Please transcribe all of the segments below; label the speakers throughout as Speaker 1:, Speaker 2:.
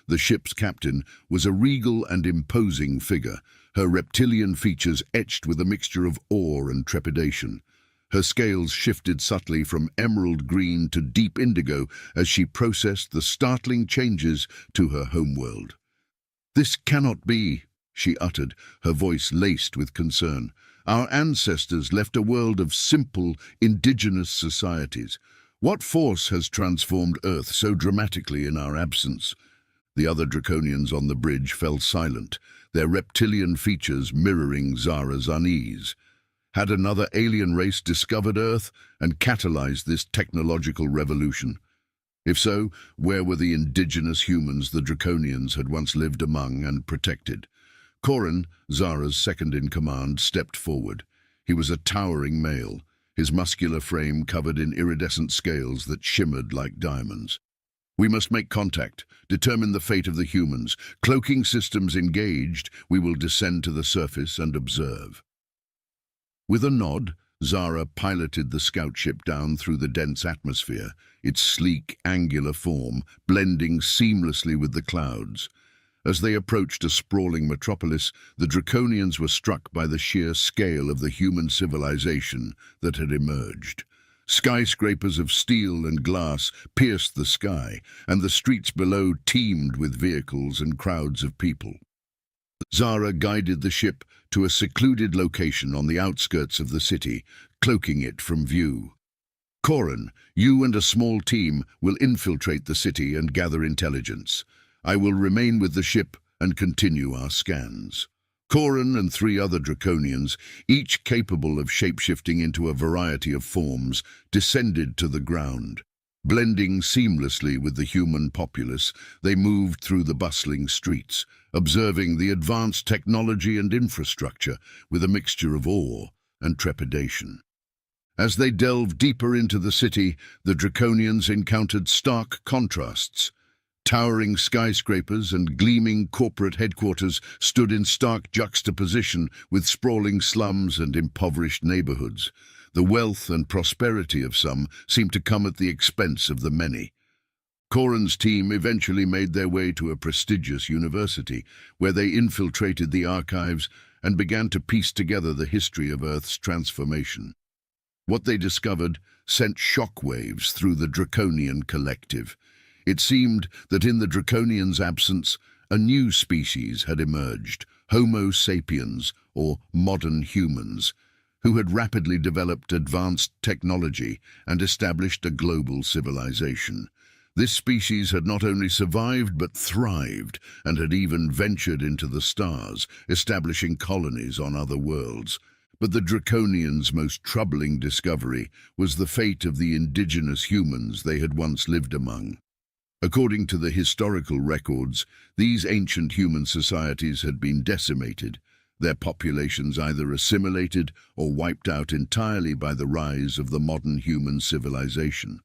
Speaker 1: The ship's captain, was a regal and imposing figure, her reptilian features etched with a mixture of awe and trepidation. Her scales shifted subtly from emerald green to deep indigo as she processed the startling changes to her homeworld. "This cannot be," she uttered, her voice laced with concern. "Our ancestors left a world of simple, indigenous societies. What force has transformed Earth so dramatically in our absence?" The other Draconians on the bridge fell silent, their reptilian features mirroring Zara's unease. Had another alien race discovered Earth and catalyzed this technological revolution? If so, where were the indigenous humans the Draconians had once lived among and protected? Corin, Zara's second-in-command, stepped forward. He was a towering male, his muscular frame covered in iridescent scales that shimmered like diamonds. "We must make contact, determine the fate of the humans. Cloaking systems engaged, we will descend to the surface and observe." With a nod, Zara piloted the scout ship down through the dense atmosphere, its sleek, angular form blending seamlessly with the clouds. As they approached a sprawling metropolis, the Draconians were struck by the sheer scale of the human civilization that had emerged. Skyscrapers of steel and glass pierced the sky, and the streets below teemed with vehicles and crowds of people. Zara guided the ship to a secluded location on the outskirts of the city, cloaking it from view. "Corin, you and a small team will infiltrate the city and gather intelligence. I will remain with the ship and continue our scans." Corin and 3 other Draconians, each capable of shapeshifting into a variety of forms, descended to the ground. Blending seamlessly with the human populace, they moved through the bustling streets, observing the advanced technology and infrastructure with a mixture of awe and trepidation. As they delved deeper into the city, the Draconians encountered stark contrasts. Towering skyscrapers and gleaming corporate headquarters stood in stark juxtaposition with sprawling slums and impoverished neighborhoods. The wealth and prosperity of some seemed to come at the expense of the many. Corin's team eventually made their way to a prestigious university, where they infiltrated the archives and began to piece together the history of Earth's transformation. What they discovered sent shockwaves through the Draconian collective. It seemed that in the Draconians' absence, a new species had emerged, Homo sapiens, or modern humans, who had rapidly developed advanced technology and established a global civilization. This species had not only survived but thrived, and had even ventured into the stars, establishing colonies on other worlds. But the Draconians' most troubling discovery was the fate of the indigenous humans they had once lived among. According to the historical records, these ancient human societies had been decimated, their populations either assimilated or wiped out entirely by the rise of the modern human civilization.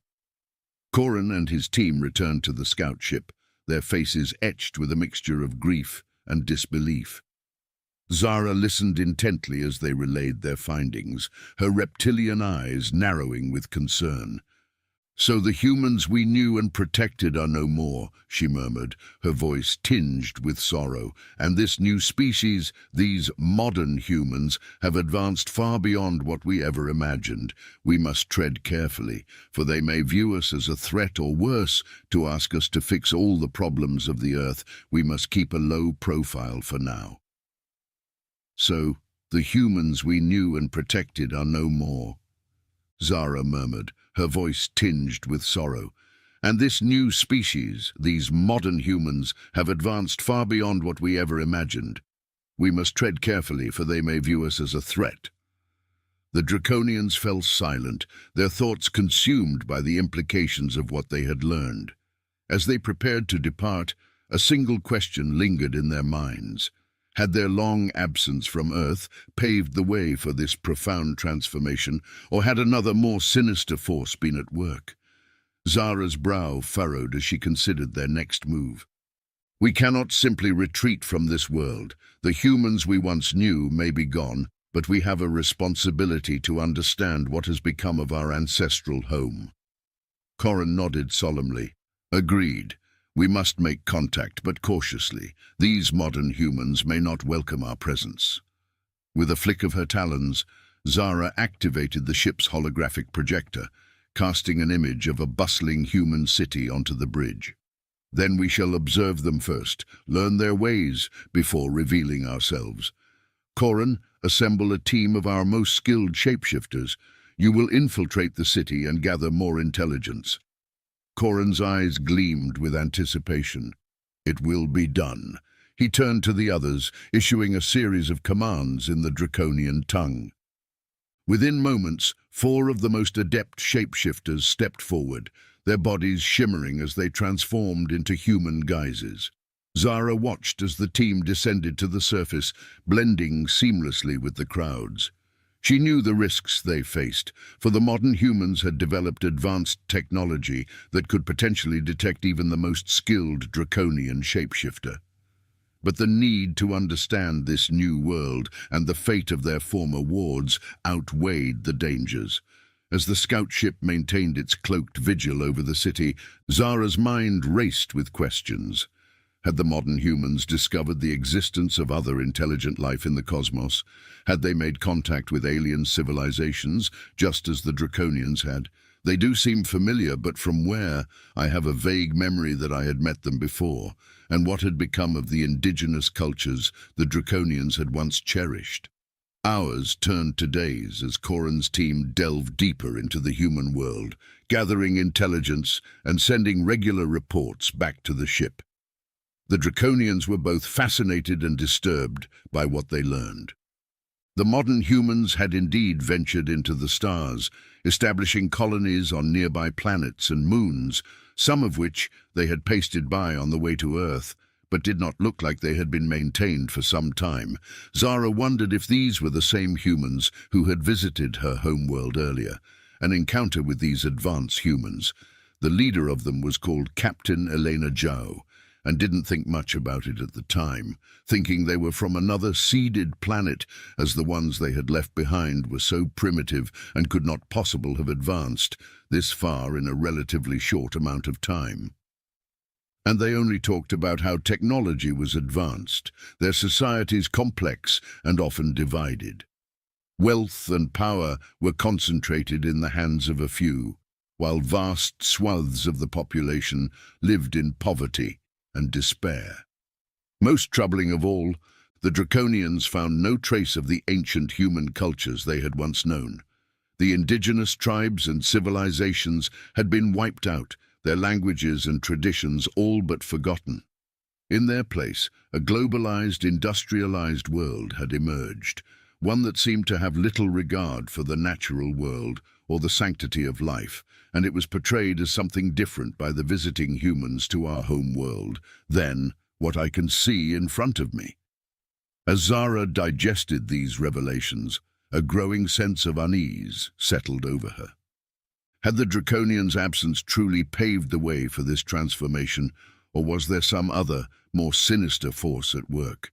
Speaker 1: Corin and his team returned to the scout ship, their faces etched with a mixture of grief and disbelief. Zara listened intently as they relayed their findings, her reptilian eyes narrowing with concern. "So the humans we knew and protected are no more," she murmured, her voice tinged with sorrow. "And this new species, these modern humans, have advanced far beyond what we ever imagined. We must tread carefully, for they may view us as a threat, or worse, to ask us to fix all the problems of the Earth. We must keep a low profile for now." "So the humans we knew and protected are no more," Zara murmured, her voice tinged with sorrow. "And this new species, these modern humans, have advanced far beyond what we ever imagined. We must tread carefully, for they may view us as a threat." The Draconians fell silent, their thoughts consumed by the implications of what they had learned. As they prepared to depart, a single question lingered in their minds. Had their long absence from Earth paved the way for this profound transformation, or had another more sinister force been at work? Zara's brow furrowed as she considered their next move. "We cannot simply retreat from this world. The humans we once knew may be gone, but we have a responsibility to understand what has become of our ancestral home." Corin nodded solemnly. "Agreed. We must make contact, but cautiously. These modern humans may not welcome our presence. With a flick of her talons, Zara activated the ship's holographic projector, casting an image of a bustling human city onto the bridge. Then we shall observe them first, learn their ways, before revealing ourselves. Corin, assemble a team of our most skilled shapeshifters. You will infiltrate the city and gather more intelligence. Corin's eyes gleamed with anticipation. It will be done. He turned to the others, issuing a series of commands in the draconian tongue. Within moments, 4 of the most adept shapeshifters stepped forward, their bodies shimmering as they transformed into human guises. Zara watched as the team descended to the surface, blending seamlessly with the crowds. She knew the risks they faced, for the modern humans had developed advanced technology that could potentially detect even the most skilled draconian shapeshifter. But the need to understand this new world and the fate of their former wards outweighed the dangers. As the scout ship maintained its cloaked vigil over the city, Zara's mind raced with questions. Had the modern humans discovered the existence of other intelligent life in the cosmos? Had they made contact with alien civilizations, just as the Draconians had? They do seem familiar, but from where? I have a vague memory that I had met them before, and what had become of the indigenous cultures the Draconians had once cherished. Hours turned to days as Corin's team delved deeper into the human world, gathering intelligence and sending regular reports back to the ship. The Draconians were both fascinated and disturbed by what they learned. The modern humans had indeed ventured into the stars, establishing colonies on nearby planets and moons, some of which they had pasted by on the way to Earth, but did not look like they had been maintained for some time. Zara wondered if these were the same humans who had visited her homeworld earlier. An encounter with these advanced humans. The leader of them was called Captain Elena Zhao, and didn't think much about it at the time, thinking they were from another seeded planet, as the ones they had left behind were so primitive and could not possibly have advanced this far in a relatively short amount of time. And they only talked about how technology was advanced, their societies complex and often divided. Wealth and power were concentrated in the hands of a few, while vast swathes of the population lived in poverty and despair. Most troubling of all, the Draconians found no trace of the ancient human cultures they had once known. The indigenous tribes and civilizations had been wiped out, their languages and traditions all but forgotten. In their place, a globalized, industrialized world had emerged, one that seemed to have little regard for the natural world or the sanctity of life, and it was portrayed as something different by the visiting humans to our home world than what I can see in front of me. As Zara digested these revelations, a growing sense of unease settled over her. Had the Draconians' absence truly paved the way for this transformation, or was there some other, more sinister force at work?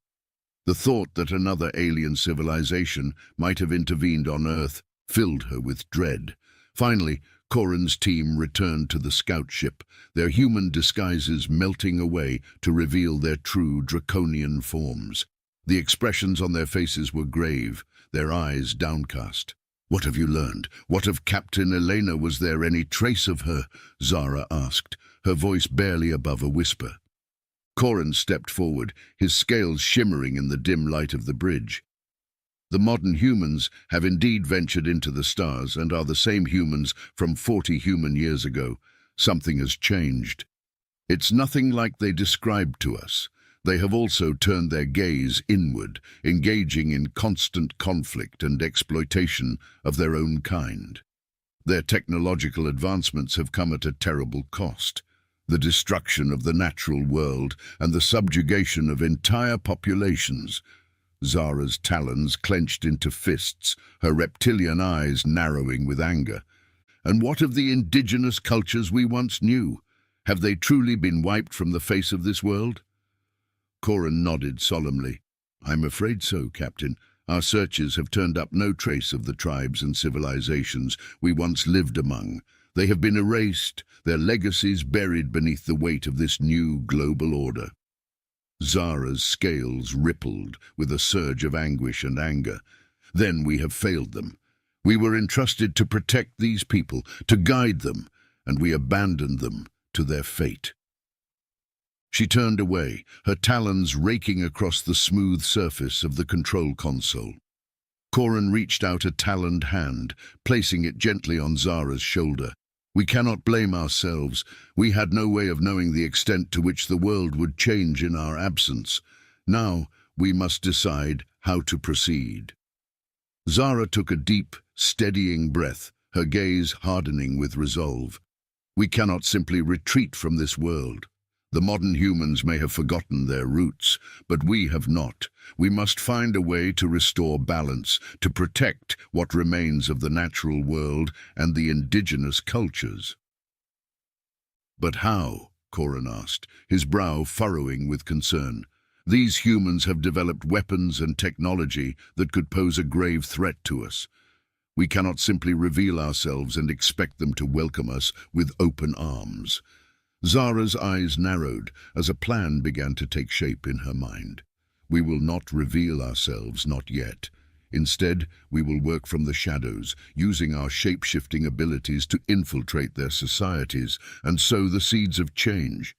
Speaker 1: The thought that another alien civilization might have intervened on Earth filled her with dread. Finally, Corin's team returned to the scout ship, their human disguises melting away to reveal their true draconian forms. The expressions on their faces were grave, their eyes downcast. "What have you learned? What of Captain Elena? Was there any trace of her?" Zara asked, her voice barely above a whisper. Corin stepped forward, his scales shimmering in the dim light of the bridge. The modern humans have indeed ventured into the stars and are the same humans from 40 human years ago. Something has changed. It's nothing like they described to us. They have also turned their gaze inward, engaging in constant conflict and exploitation of their own kind. Their technological advancements have come at a terrible cost. The destruction of the natural world and the subjugation of entire populations. Zara's talons clenched into fists, her reptilian eyes narrowing with anger. And what of the indigenous cultures we once knew? Have they truly been wiped from the face of this world? Corin nodded solemnly. "I'm afraid so, Captain. Our searches have turned up no trace of the tribes and civilizations we once lived among. They have been erased, their legacies buried beneath the weight of this new global order. Zara's scales rippled with a surge of anguish and anger. Then we have failed them. We were entrusted to protect these people, to guide them, and we abandoned them to their fate. She turned away, her talons raking across the smooth surface of the control console. Corin reached out a taloned hand, placing it gently on Zara's shoulder. We cannot blame ourselves. We had no way of knowing the extent to which the world would change in our absence. Now we must decide how to proceed. Zara took a deep, steadying breath, her gaze hardening with resolve. We cannot simply retreat from this world. The modern humans may have forgotten their roots, but we have not. We must find a way to restore balance, to protect what remains of the natural world and the indigenous cultures. But how? Corin asked, his brow furrowing with concern. These humans have developed weapons and technology that could pose a grave threat to us. We cannot simply reveal ourselves and expect them to welcome us with open arms. Zara's eyes narrowed as a plan began to take shape in her mind. We will not reveal ourselves, not yet. Instead, we will work from the shadows, using our shape-shifting abilities to infiltrate their societies and sow the seeds of change.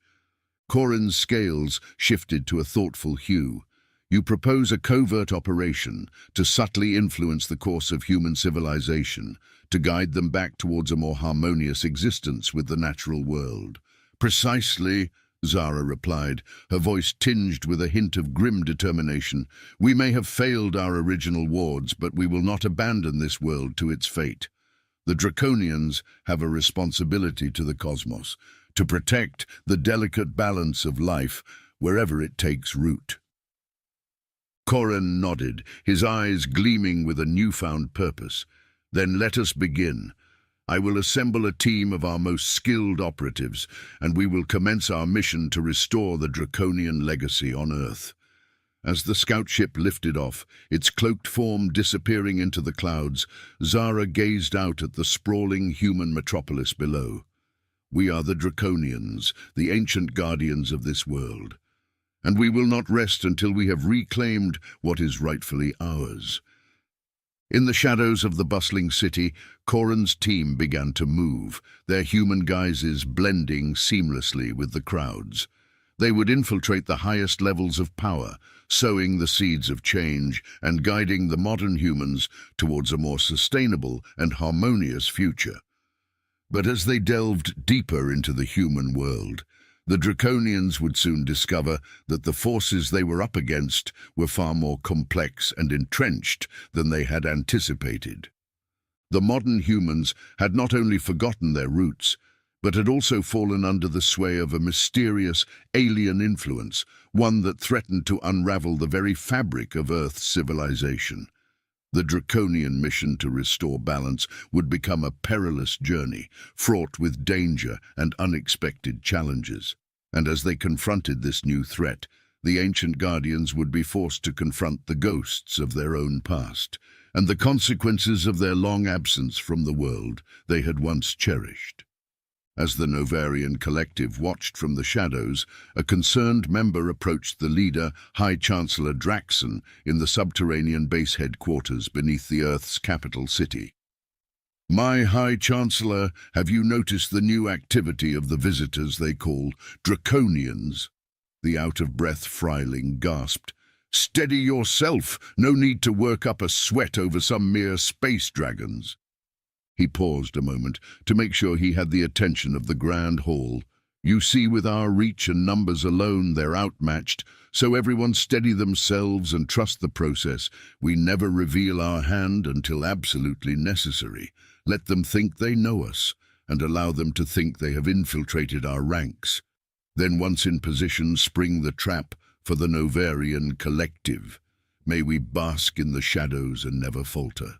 Speaker 1: Corin's scales shifted to a thoughtful hue. You propose a covert operation to subtly influence the course of human civilization, to guide them back towards a more harmonious existence with the natural world. Precisely, Zara replied, her voice tinged with a hint of grim determination. We may have failed our original wards, but we will not abandon this world to its fate. The Draconians have a responsibility to the cosmos, to protect the delicate balance of life wherever it takes root. Corin nodded, his eyes gleaming with a newfound purpose. Then let us begin. I will assemble a team of our most skilled operatives, and we will commence our mission to restore the Draconian legacy on Earth. As the scout ship lifted off, its cloaked form disappearing into the clouds, Zara gazed out at the sprawling human metropolis below. We are the Draconians, the ancient guardians of this world, and we will not rest until we have reclaimed what is rightfully ours. In the shadows of the bustling city, Corin's team began to move, their human guises blending seamlessly with the crowds. They would infiltrate the highest levels of power, sowing the seeds of change and guiding the modern humans towards a more sustainable and harmonious future. But as they delved deeper into the human world, the Draconians would soon discover that the forces they were up against were far more complex and entrenched than they had anticipated. The modern humans had not only forgotten their roots, but had also fallen under the sway of a mysterious alien influence, one that threatened to unravel the very fabric of Earth's civilization. The Draconian mission to restore balance would become a perilous journey, fraught with danger and unexpected challenges. And as they confronted this new threat, the ancient guardians would be forced to confront the ghosts of their own past, and the consequences of their long absence from the world they had once cherished. As the Novarian collective watched from the shadows, a concerned member approached the leader, High Chancellor Draxon, in the subterranean base headquarters beneath the Earth's capital city. My High Chancellor, have you noticed the new activity of the visitors they call Draconians? The out-of-breath Fryling gasped. Steady yourself, no need to work up a sweat over some mere space dragons. He paused a moment to make sure he had the attention of the Grand Hall. You see, with our reach and numbers alone, they're outmatched, so everyone steady themselves and trust the process. We never reveal our hand until absolutely necessary. Let them think they know us, and allow them to think they have infiltrated our ranks. Then once in position, spring the trap for the Novarian collective. May we bask in the shadows and never falter.